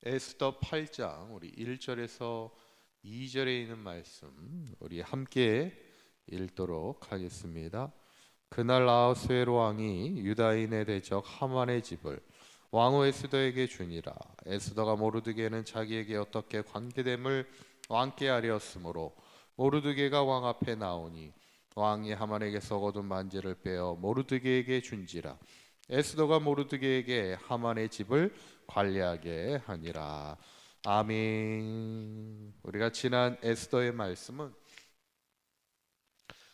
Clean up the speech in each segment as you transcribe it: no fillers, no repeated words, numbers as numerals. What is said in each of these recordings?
에스더 8장 우리 1절에서 2절에 있는 말씀 우리 함께 읽도록 하겠습니다. 그날 아하수에로 왕이 유다인의 대적 하만의 집을 왕후 에스더에게 주니라. 에스더가 모르드게는 자기에게 어떻게 관계됨을 왕께 아뢰었으므로 모르드게가 왕 앞에 나오니 왕이 하만에게서 거둔 만지를 빼어 모르드게에게 준지라. 에스더가 모르드게에게 하만의 집을 관리하게 하니라. 아멘. 우리가 지난 에스더의 말씀은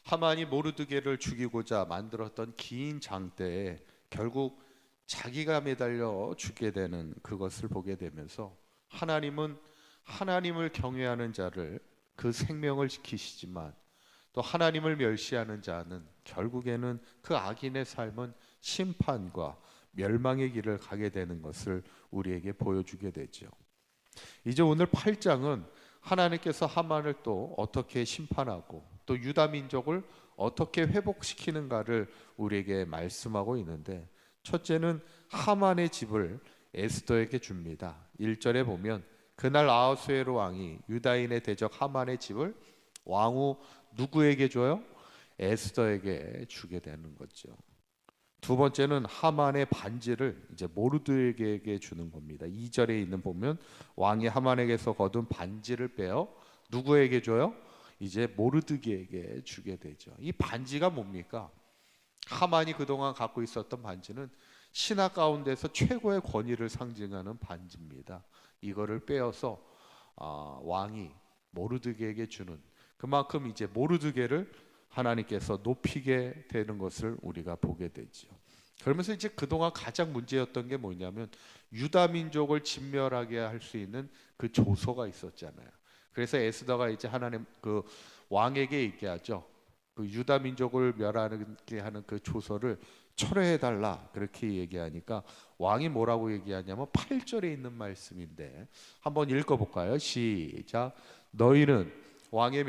하만이 모르드게를 죽이고자 만들었던 긴 장대에 결국 자기가 매달려 죽게 되는 그것을 보게 되면서 하나님은 하나님을 경외하는 자를 그 생명을 지키시지만 또 하나님을 멸시하는 자는 결국에는 그 악인의 삶은 심판과 멸망의 길을 가게 되는 것을 우리에게 보여주게 되죠. 이제 오늘 8장은 하나님께서 하만을 또 어떻게 심판하고 또 유다 민족을 어떻게 회복시키는가를 우리에게 말씀하고 있는데, 첫째는 하만의 집을 에스더에게 줍니다. 1절에 보면 그날 아하수에로 왕이 유다인의 대적 하만의 집을 왕후 누구에게 줘요? 에스더에게 주게 되는 거죠. 두 번째는 하만의 반지를 이제 모르드게에게 주는 겁니다. 2절에 있는 보면 왕이 하만에게서 거둔 반지를 빼어 누구에게 줘요? 이제 모르드게에게 주게 되죠. 이 반지가 뭡니까? 하만이 그동안 갖고 있었던 반지는 신하 가운데서 최고의 권위를 상징하는 반지입니다. 이거를 빼어서 왕이 모르드게에게 주는, 그만큼 이제 모르드게를 하나님께서 높이게 되는 것을 우리가 보게 되죠. 그러면서 이제 그동안 가장 문제였던 게 뭐냐면 유다 민족을 진멸하게 할 수 있는 그 조서가 있었잖아요. 그래서 에스더가 이제 하나님 그 왕에게 얘기하죠. 그 유다 민족을 멸하게 하는 그 조서를 철회해 달라 그렇게 얘기하니까 왕이 뭐라고 얘기하냐면 8절에 있는 말씀인데 한번 읽어볼까요? 시작. 너희는 왕의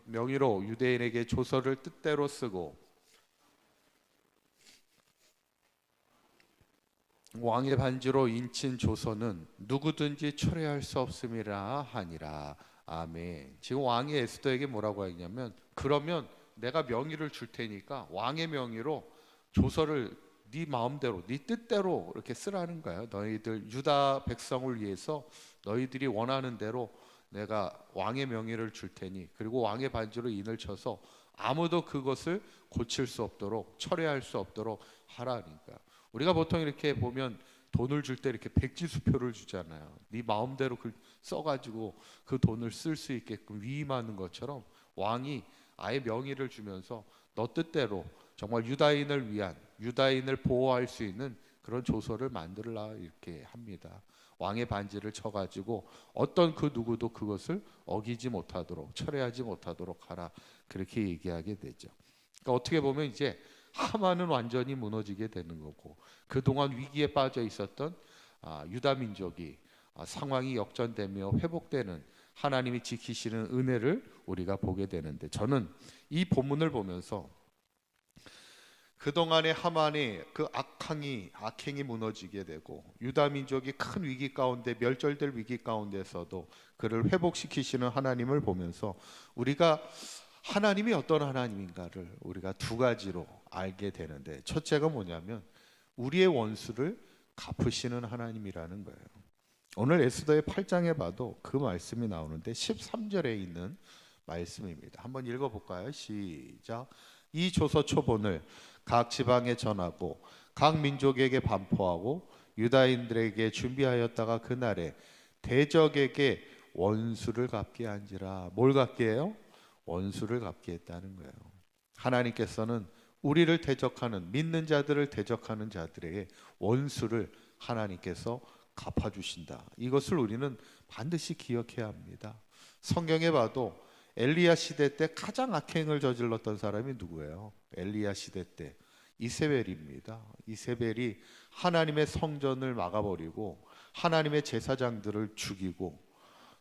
명의로 유대인에게 조서를 뜻대로 쓰고 왕의 반지로 인친 조서는 누구든지 철회할 수 없음이라 하니라. 아멘. 지금 왕이 에스더에게 뭐라고 하냐면, 그러면 내가 명의를 줄 테니까 왕의 명의로 조서를 네 마음대로 네 뜻대로 이렇게 쓰라는 거예요. 너희들 유다 백성을 위해서 너희들이 원하는 대로 내가 왕의 명의를 줄 테니, 그리고 왕의 반지로 인을 쳐서 아무도 그것을 고칠 수 없도록 철회할 수 없도록 하라니까. 우리가 보통 이렇게 보면 돈을 줄 때 이렇게 백지수표를 주잖아요. 네 마음대로 그 써가지고 그 돈을 쓸 수 있게끔 위임하는 것처럼 왕이 아예 명의를 주면서 너 뜻대로 정말 유다인을 위한, 유다인을 보호할 수 있는 그런 조서를 만들라 이렇게 합니다. 왕의 반지를 쳐가지고 어떤 그 누구도 그것을 어기지 못하도록, 철회하지 못하도록 하라 그렇게 얘기하게 되죠. 그러니까 어떻게 보면 이제 하만은 완전히 무너지게 되는 거고, 그동안 위기에 빠져 있었던 유다 민족이 상황이 역전되며 회복되는 하나님이 지키시는 은혜를 우리가 보게 되는데, 저는 이 본문을 보면서 그동안의 하만의 그 악행이 무너지게 되고 유다 민족이 큰 위기 가운데, 멸절될 위기 가운데서도 그를 회복시키시는 하나님을 보면서 우리가 하나님이 어떤 하나님인가를 우리가 두 가지로 알게 되는데, 첫째가 뭐냐면 우리의 원수를 갚으시는 하나님이라는 거예요. 오늘 에스더의 8장에 봐도 그 말씀이 나오는데 13절에 있는 말씀입니다. 한번 읽어볼까요? 시작. 이 조서 초본을 각 지방에 전하고 각 민족에게 반포하고 유다인들에게 준비하였다가 그날에 대적에게 원수를 갚게 한지라. 뭘 갚게 해요? 원수를 갚게 했다는 거예요. 하나님께서는 우리를 대적하는, 믿는 자들을 대적하는 자들에게 원수를 하나님께서 갚아주신다. 이것을 우리는 반드시 기억해야 합니다. 성경에 봐도 엘리야 시대 때 가장 악행을 저질렀던 사람이 누구예요? 엘리야 시대 때 이세벨입니다. 이세벨이 하나님의 성전을 막아버리고 하나님의 제사장들을 죽이고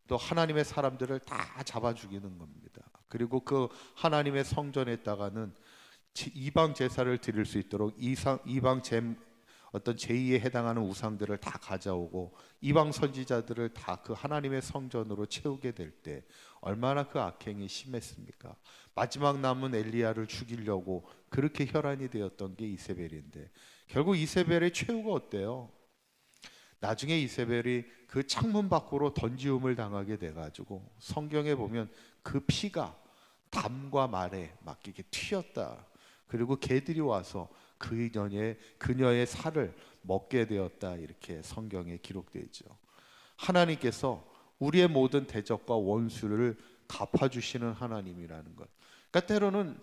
또 하나님의 사람들을 다 잡아 죽이는 겁니다. 그리고 그 하나님의 성전에다가는 이방 제사를 드릴 수 있도록 이방 어떤 제2에 해당하는 우상들을 다 가져오고 이방 선지자들을 다 그 하나님의 성전으로 채우게 될 때 얼마나 그 악행이 심했습니까? 마지막 남은 엘리야를 죽이려고 그렇게 혈안이 되었던 게 이세벨인데 결국 이세벨의 최후가 어때요? 나중에 이세벨이 그 창문 밖으로 던지움을 당하게 돼가지고 성경에 보면 그 피가 담과 말에 막 이렇게 튀었다. 그리고 개들이 와서 그녀의 살을 먹게 되었다. 이렇게 성경에 기록되어 있죠. 하나님께서 우리의 모든 대적과 원수를 갚아주시는 하나님이라는 것. 그러니까 때로는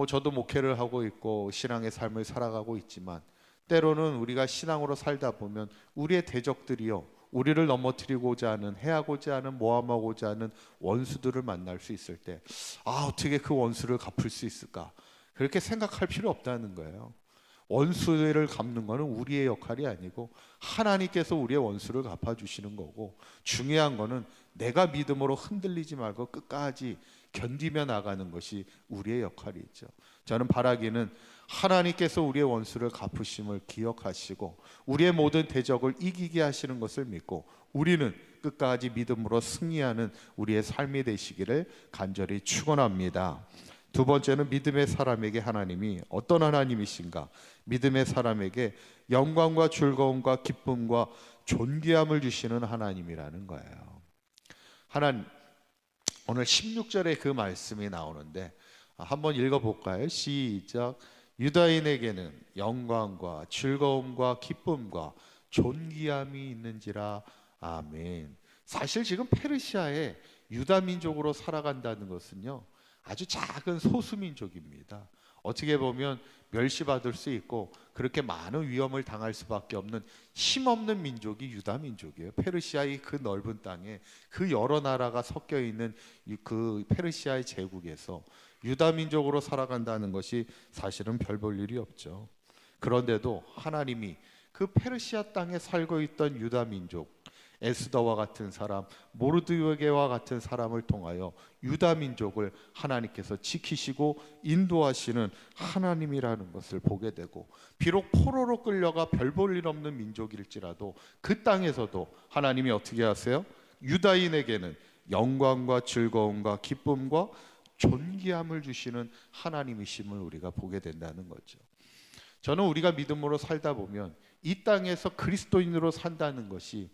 저도 목회를 하고 있고 신앙의 삶을 살아가고 있지만 때로는 우리가 신앙으로 살다 보면 우리의 대적들이요, 우리를 넘어뜨리고자 하는, 해하고자 하는, 모함하고자 하는 원수들을 만날 수 있을 때 어떻게 그 원수를 갚을 수 있을까? 그렇게 생각할 필요 없다는 거예요. 원수를 갚는 것은 우리의 역할이 아니고 하나님께서 우리의 원수를 갚아주시는 거고, 중요한 것은 내가 믿음으로 흔들리지 말고 끝까지 견디며 나가는 것이 우리의 역할이죠. 저는 바라기는 하나님께서 우리의 원수를 갚으심을 기억하시고 우리의 모든 대적을 이기게 하시는 것을 믿고 우리는 끝까지 믿음으로 승리하는 우리의 삶이 되시기를 간절히 축원합니다. 두 번째는 믿음의 사람에게 하나님이 어떤 하나님이신가? 믿음의 사람에게 영광과 즐거움과 기쁨과 존귀함을 주시는 하나님이라는 거예요. 하나님, 오늘 16절에 그 말씀이 나오는데 한번 읽어볼까요? 시작. 유다인에게는 영광과 즐거움과 기쁨과 존귀함이 있는지라. 아멘. 사실 지금 페르시아의 유다 민족으로 살아간다는 것은요, 아주 작은 소수민족입니다. 어떻게 보면 멸시받을 수 있고 그렇게 많은 위험을 당할 수밖에 없는 힘없는 민족이 유다 민족이에요. 페르시아의 그 넓은 땅에 그 여러 나라가 섞여 있는 그 페르시아의 제국에서 유다 민족으로 살아간다는 것이 사실은 별 볼 일이 없죠. 그런데도 하나님이 그 페르시아 땅에 살고 있던 유다 민족, 에스더와 같은 사람, 모르드게와 같은 사람을 통하여 유다 민족을 하나님께서 지키시고 인도하시는 하나님이라는 것을 보게 되고, 비록 포로로 끌려가 별 볼 일 없는 민족일지라도 그 땅에서도 하나님이 어떻게 하세요? 유다인에게는 영광과 즐거움과 기쁨과 존귀함을 주시는 하나님이심을 우리가 보게 된다는 거죠. 저는 우리가 믿음으로 살다 보면 이 땅에서 그리스도인으로 산다는 것이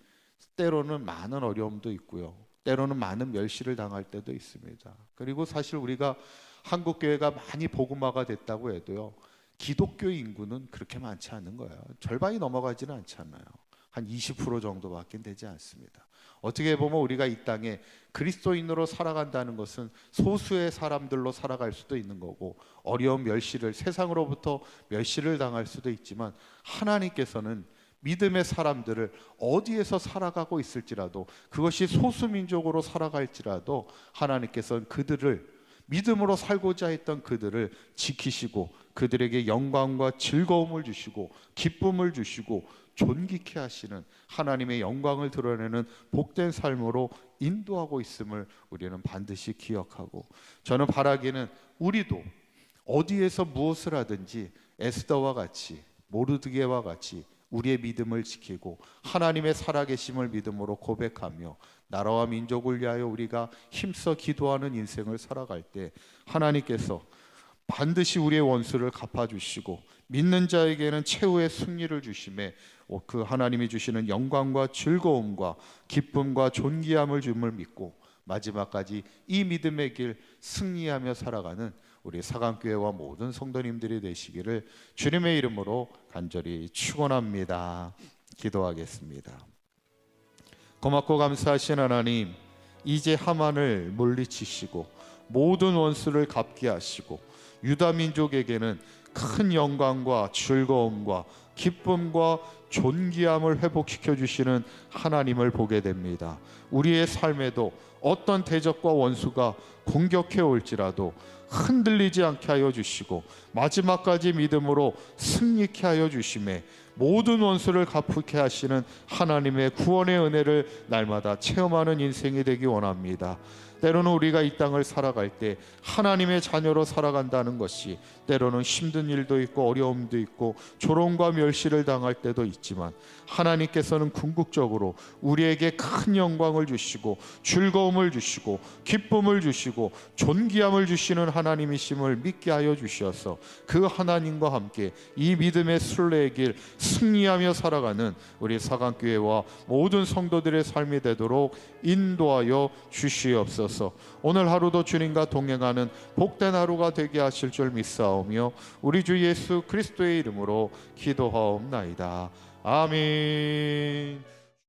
때로는 많은 어려움도 있고요, 때로는 많은 멸시를 당할 때도 있습니다. 그리고 사실 우리가 한국교회가 많이 복음화가 됐다고 해도요, 기독교 인구는 그렇게 많지 않은 거예요. 절반이 넘어가지는 않잖아요. 한 20% 정도밖에 되지 않습니다. 어떻게 보면 우리가 이 땅에 그리스도인으로 살아간다는 것은 소수의 사람들로 살아갈 수도 있는 거고, 어려운 멸시를, 세상으로부터 멸시를 당할 수도 있지만 하나님께서는 믿음의 사람들을 어디에서 살아가고 있을지라도, 그것이 소수민족으로 살아갈지라도 하나님께서는 그들을, 믿음으로 살고자 했던 그들을 지키시고 그들에게 영광과 즐거움을 주시고 기쁨을 주시고 존귀케 하시는, 하나님의 영광을 드러내는 복된 삶으로 인도하고 있음을 우리는 반드시 기억하고, 저는 바라기는 우리도 어디에서 무엇을 하든지 에스더와 같이, 모르드게와 같이 우리의 믿음을 지키고 하나님의 살아계심을 믿음으로 고백하며 나라와 민족을 위하여 우리가 힘써 기도하는 인생을 살아갈 때 하나님께서 반드시 우리의 원수를 갚아주시고 믿는 자에게는 최후의 승리를 주심에 그 하나님이 주시는 영광과 즐거움과 기쁨과 존귀함을 줌을 믿고 마지막까지 이 믿음의 길 승리하며 살아가는 우리 사강교회와 모든 성도님들이 되시기를 주님의 이름으로 간절히 축원합니다. 기도하겠습니다. 고맙고 감사하신 하나님, 이제 하만을 물리치시고 모든 원수를 갚게 하시고 유다 민족에게는 큰 영광과 즐거움과 기쁨과 존귀함을 회복시켜 주시는 하나님을 보게 됩니다. 우리의 삶에도 어떤 대적과 원수가 공격해 올지라도 흔들리지 않게 하여 주시고 마지막까지 믿음으로 승리케 하여 주심에 모든 원수를 갚게 하시는 하나님의 구원의 은혜를 날마다 체험하는 인생이 되기 원합니다. 때로는 우리가 이 땅을 살아갈 때 하나님의 자녀로 살아간다는 것이 때로는 힘든 일도 있고 어려움도 있고 조롱과 멸시를 당할 때도 있지만 하나님께서는 궁극적으로 우리에게 큰 영광을 주시고 즐거움을 주시고 기쁨을 주시고 존귀함을 주시는 하나님이심을 믿게 하여 주셔서 그 하나님과 함께 이 믿음의 순례의 길 승리하며 살아가는 우리 사강교회와 모든 성도들의 삶이 되도록 인도하여 주시옵소서. 오늘 하루도 주님과 동행하는 복된 하루가 되게 하실 줄 믿사오며 우리 주 예수 그리스도의 이름으로 기도하옵나이다. 아멘.